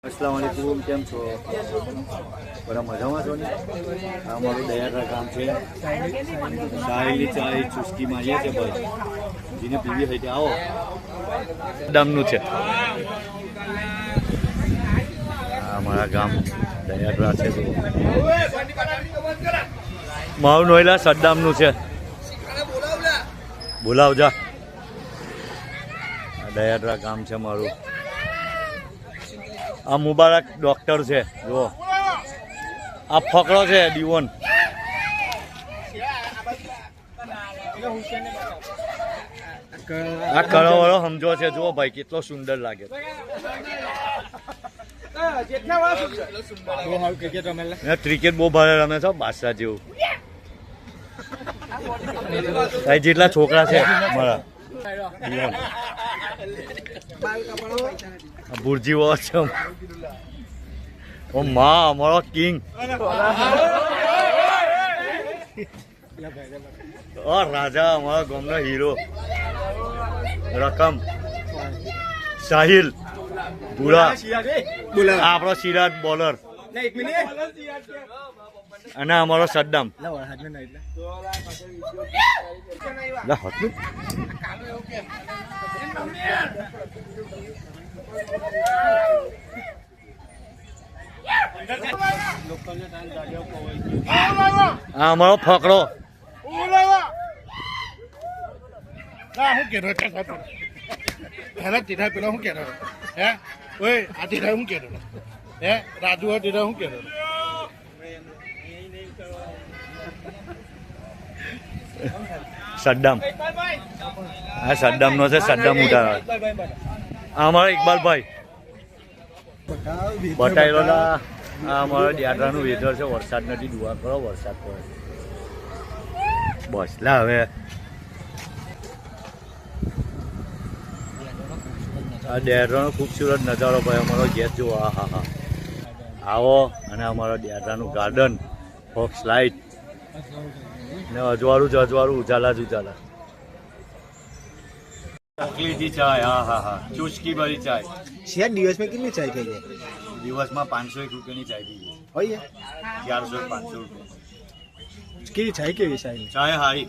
अस्सलाम वालेकुम, કેમ છો? બરાબર મજામાં છો ને? આ અમારું દયારા ગામ છે. સાહેલી ચાય ચુસ્કી મારીએ છે ભાઈ. જેને પીવી હોય તે આવો. દામનું છે. અમારા ગામ દયારા છે. મારું નોયલા સદ્દામનું છે. બોલાવજા. દયારા ગામ છે મારું. આ મુબારક ડોક્ટર છે જુઓ. આ ફકડો છે દીવોન. આ કળો વાળો સમજો છે જુઓ ભાઈ કેટલો સુંદર લાગે. ક્રિકેટ બહુ ભારે રમે છે બાદશાહ જેવું. જેટલા છોકરા છે મારા ભુરજી વોચ છે. ઓ માં અમારો કિંગ. ઓ રાજા અમારા ગામનો હીરો. રકમ સાહિલ ભૂરા આપણો સિરાજ બોલર અને અમારો સદ્દામ. આ અમારો ફકડો. સદ્દામ. આ સદ્દામ નો છે. સદ્દામ ઉઠાવે. આ અમારા ઇકબાલભાઈ બટાયેલો. આ અમારા ડિયારાનું વેધર છે. વરસાદ નથી. દુઆ કરો વરસાદ પડે. બસ લા હવે આ ડેરાનો ખૂબસૂરત નજારો ભાઈ. અમારો ગેસ જુઓ. હા હા હા આવો. અને અમારો ડેરાનું ગાર્ડન ફોક્સ લાઇટ ને અજવાળું જ અજવાળું ઉજાલા જ ઉજાલા. તકલીફી ચાય. હા હા હા ચુસ્કી ભરી ચાય. શેર દિવસમાં કેટલી ચાય થઈ જાય? દિવસમાં 501 રૂપિયાની ચાય પીવી હોય 400 500 રૂપિયા. કેવી ચાય? કેવી ચાય? ચાય હારી.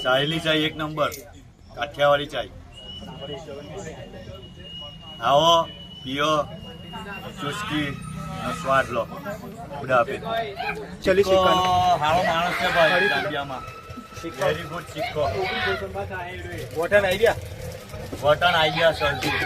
સાહેલી ચાય એક નંબર. કાઠિયાવાડી ચાય. આવો પીઓ ચુસ્કી સ્વાદ લો. બુઢાપે ચલી શીખવાનું હારો માણસ છે ભાઈ. દાંડિયામાં વેરી ગુડ સિક્કો. વોટર આઈડિયા વતન આઈ ગયા સરજી.